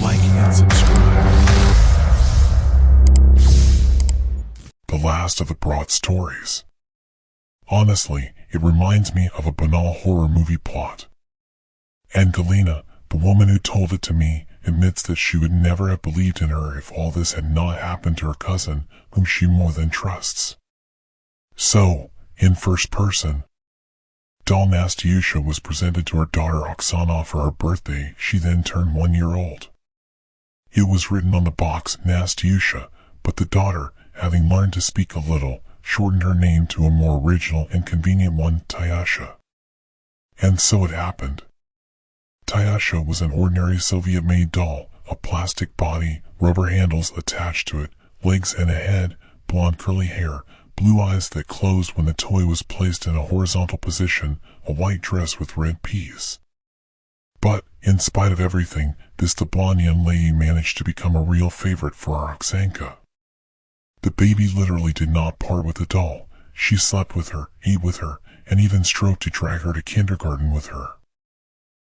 like and subscribe. The last of the broad stories. Honestly, it reminds me of a banal horror movie plot. And Galena, the woman who told it to me, admits that she would never have believed in her if all this had not happened to her cousin, whom she more than trusts. So, in first person, doll Tyusha was presented to her daughter Oksana for her birthday. She then turned 1 year old. It was written on the box Tyusha, but the daughter, having learned to speak a little, shortened her name to a more original and convenient one, Tyusha. And so it happened. Tyusha was an ordinary Soviet-made doll, a plastic body, rubber handles attached to it, legs and a head, blonde curly hair, blue eyes that closed when the toy was placed in a horizontal position, a white dress with red peas. But, in spite of everything, the blonde young lady managed to become a real favorite for our Oksanka. The baby literally did not part with the doll. She slept with her, ate with her, and even strove to drag her to kindergarten with her.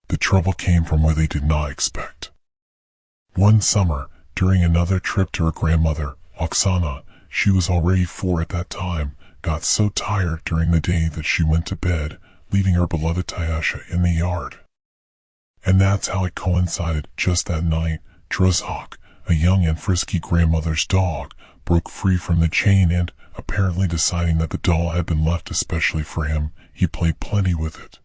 The trouble came from where they did not expect. One summer, during another trip to her grandmother, Oksana, she was already 4 at that time, got so tired during the day that she went to bed, leaving her beloved Tyusha in the yard. And that's how it coincided. Just that night, Druzhok, a young and frisky grandmother's dog, broke free from the chain and, apparently deciding that the doll had been left especially for him, he played plenty with it.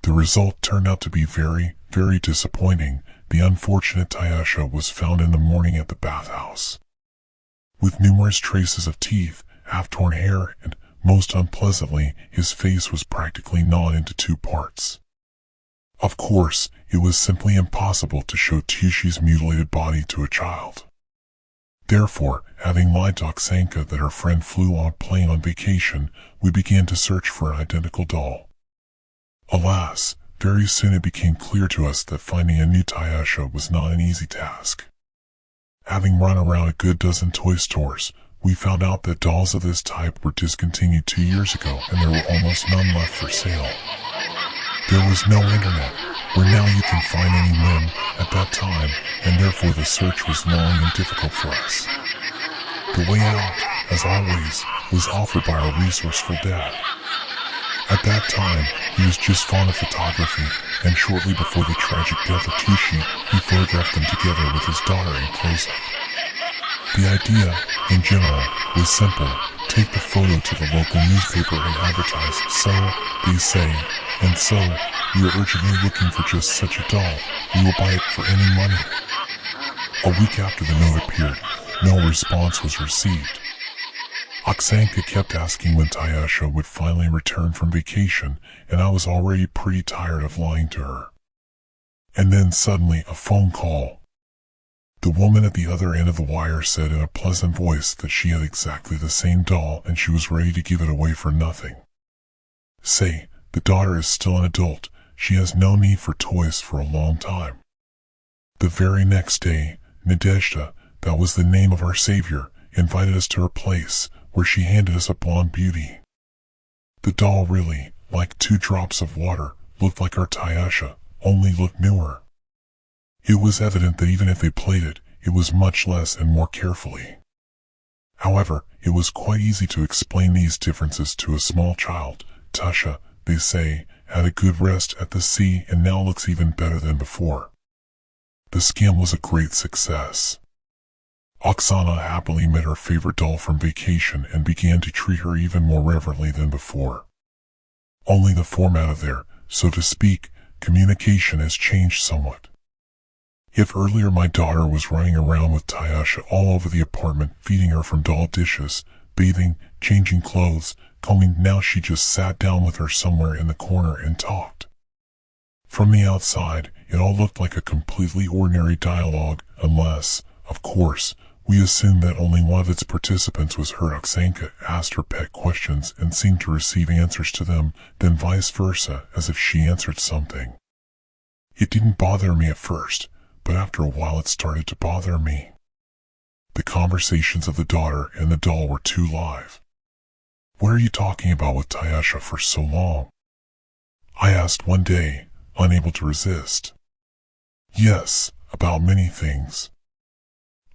The result turned out to be very, very disappointing. The unfortunate Tyusha was found in the morning at the bathhouse, with numerous traces of teeth, half-torn hair, and, most unpleasantly, his face was practically gnawed into 2 parts. Of course, it was simply impossible to show Tyusha's mutilated body to a child. Therefore, having lied to Oksanka that her friend flew on a plane on vacation, we began to search for an identical doll. Alas, very soon it became clear to us that finding a new Tyusha was not an easy task. Having run around a good dozen toy stores, we found out that dolls of this type were discontinued 2 years ago and there were almost none left for sale. There was no internet, where now you can find any limb at that time, and therefore the search was long and difficult for us. The way out, as always, was offered by our resourceful dad. At that time, he was just fond of photography, and shortly before the tragic death of Tyusha, he photographed them together with his daughter in close-up. The idea, in general, was simple: take the photo to the local newspaper and advertise. So, they say, and so, we are urgently looking for just such a doll. We will buy it for any money. A week after the note appeared, no response was received. Oksanka kept asking when Tyusha would finally return from vacation, and I was already pretty tired of lying to her. And then suddenly a phone call. The woman at the other end of the wire said in a pleasant voice that she had exactly the same doll and she was ready to give it away for nothing. Say, the daughter is still an adult. She has no need for toys for a long time. The very next day, Nadezhda, that was the name of our savior, invited us to her place, where she handed us a blonde beauty. The doll really, like 2 drops of water, looked like our Tyusha, only looked newer. It was evident that even if they played it, it was much less and more carefully. However, it was quite easy to explain these differences to a small child. Tyusha, they say, had a good rest at the sea and now looks even better than before. The scam was a great success. Oksana happily met her favorite doll from vacation and began to treat her even more reverently than before. Only the format of their, so to speak, communication has changed somewhat. If earlier my daughter was running around with Tyusha all over the apartment, feeding her from doll dishes, bathing, changing clothes, combing, now she just sat down with her somewhere in the corner and talked. From the outside, it all looked like a completely ordinary dialogue, unless, of course, we assumed that only one of its participants was her. Oksanka asked her pet questions and seemed to receive answers to them, then vice versa, as if she answered something. It didn't bother me at first, but after a while it started to bother me. The conversations of the daughter and the doll were too live. "What are you talking about with Tyusha for so long?" I asked one day, unable to resist. "Yes, about many things.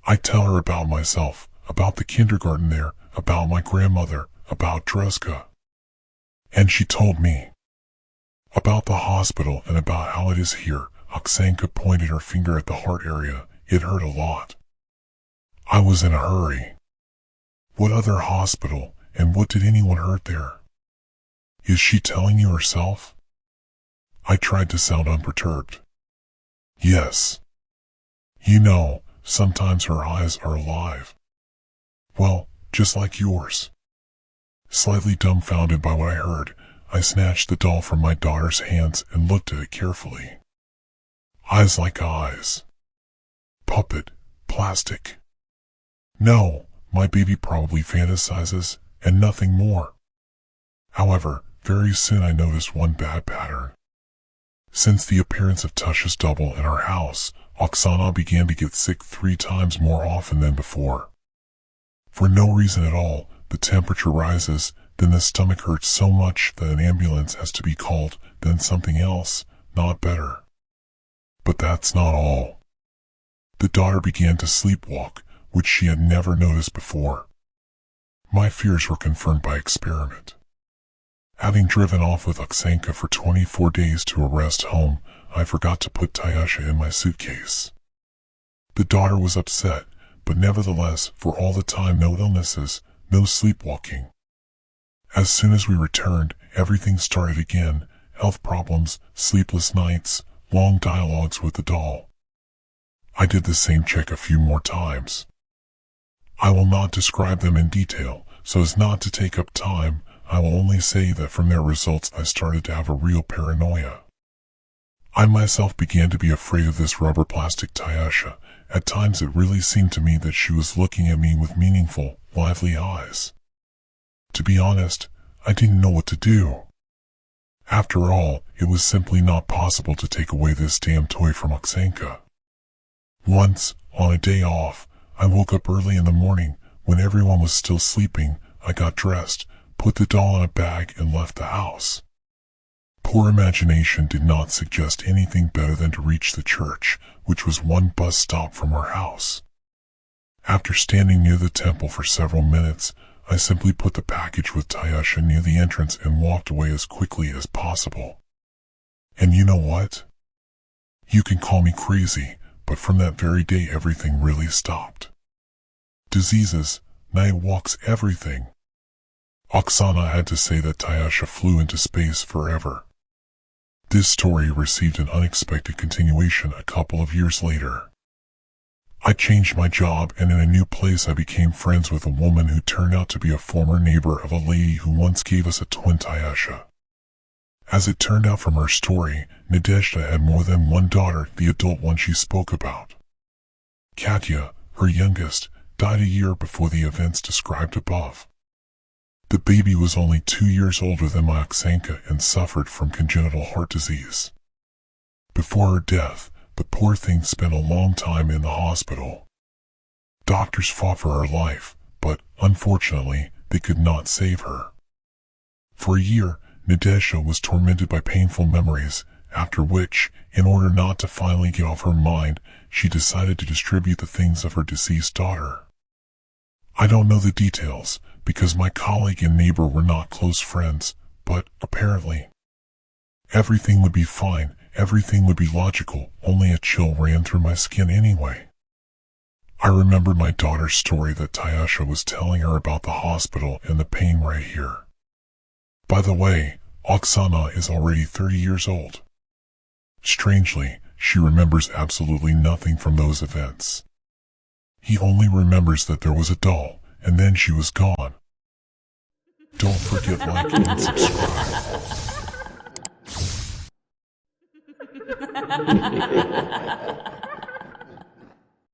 I tell her about myself, about the kindergarten there, about my grandmother, about Druska. And she told me about the hospital and about how it is here. Oksanka pointed her finger at the heart area. It hurt a lot. I was in a hurry. What other hospital, and what did anyone hurt there? Is she telling you herself? I tried to sound unperturbed. Yes. You know, sometimes her eyes are alive. Well, just like yours. Slightly dumbfounded by what I heard, I snatched the doll from my daughter's hands and looked at it carefully. Eyes like eyes. Puppet, plastic. No, my baby probably fantasizes, and nothing more. However, very soon I noticed one bad pattern. Since the appearance of Tyusha's double in our house, Oksana began to get sick 3 times more often than before. For no reason at all, the temperature rises, then the stomach hurts so much that an ambulance has to be called, then something else, not better. But that's not all. The daughter began to sleepwalk, which she had never noticed before. My fears were confirmed by experiment. Having driven off with Oksanka for 24 days to a rest home, I forgot to put Tyusha in my suitcase. The daughter was upset, but nevertheless, for all the time, no illnesses, no sleepwalking. As soon as we returned, everything started again, health problems, sleepless nights, long dialogues with the doll. I did the same check a few more times. I will not describe them in detail, so as not to take up time. I will only say that from their results I started to have a real paranoia. I myself began to be afraid of this rubber plastic Tyusha. At times it really seemed to me that she was looking at me with meaningful, lively eyes. To be honest, I didn't know what to do. After all, it was simply not possible to take away this damn toy from Oksanka. Once, on a day off, I woke up early in the morning. When everyone was still sleeping, I got dressed, put the doll in a bag and left the house. Poor imagination did not suggest anything better than to reach the church, which was 1 bus stop from our house. After standing near the temple for several minutes, I simply put the package with Tyusha near the entrance and walked away as quickly as possible. And you know what? You can call me crazy, but from that very day everything really stopped. Diseases, night walks, everything. Oksana had to say that Tyusha flew into space forever. This story received an unexpected continuation a couple of years later. I changed my job, and in a new place I became friends with a woman who turned out to be a former neighbor of a lady who once gave us a twin Tyusha. As it turned out from her story, Nadezhda had more than one daughter, the adult one she spoke about. Katya, her youngest, died a year before the events described above. The baby was only 2 years older than my Oksanka and suffered from congenital heart disease. Before her death, the poor thing spent a long time in the hospital. Doctors fought for her life, but, unfortunately, they could not save her. For a year, Nadezhda was tormented by painful memories, after which, in order not to finally get off her mind, she decided to distribute the things of her deceased daughter. I don't know the details, because my colleague and neighbor were not close friends, but, apparently, everything would be fine. Everything would be logical, only a chill ran through my skin anyway. I remembered my daughter's story that Tyusha was telling her about the hospital and the pain right here. By the way, Oksana is already 30 years old. Strangely, she remembers absolutely nothing from those events. He only remembers that there was a doll, and then she was gone. Don't forget to like and subscribe.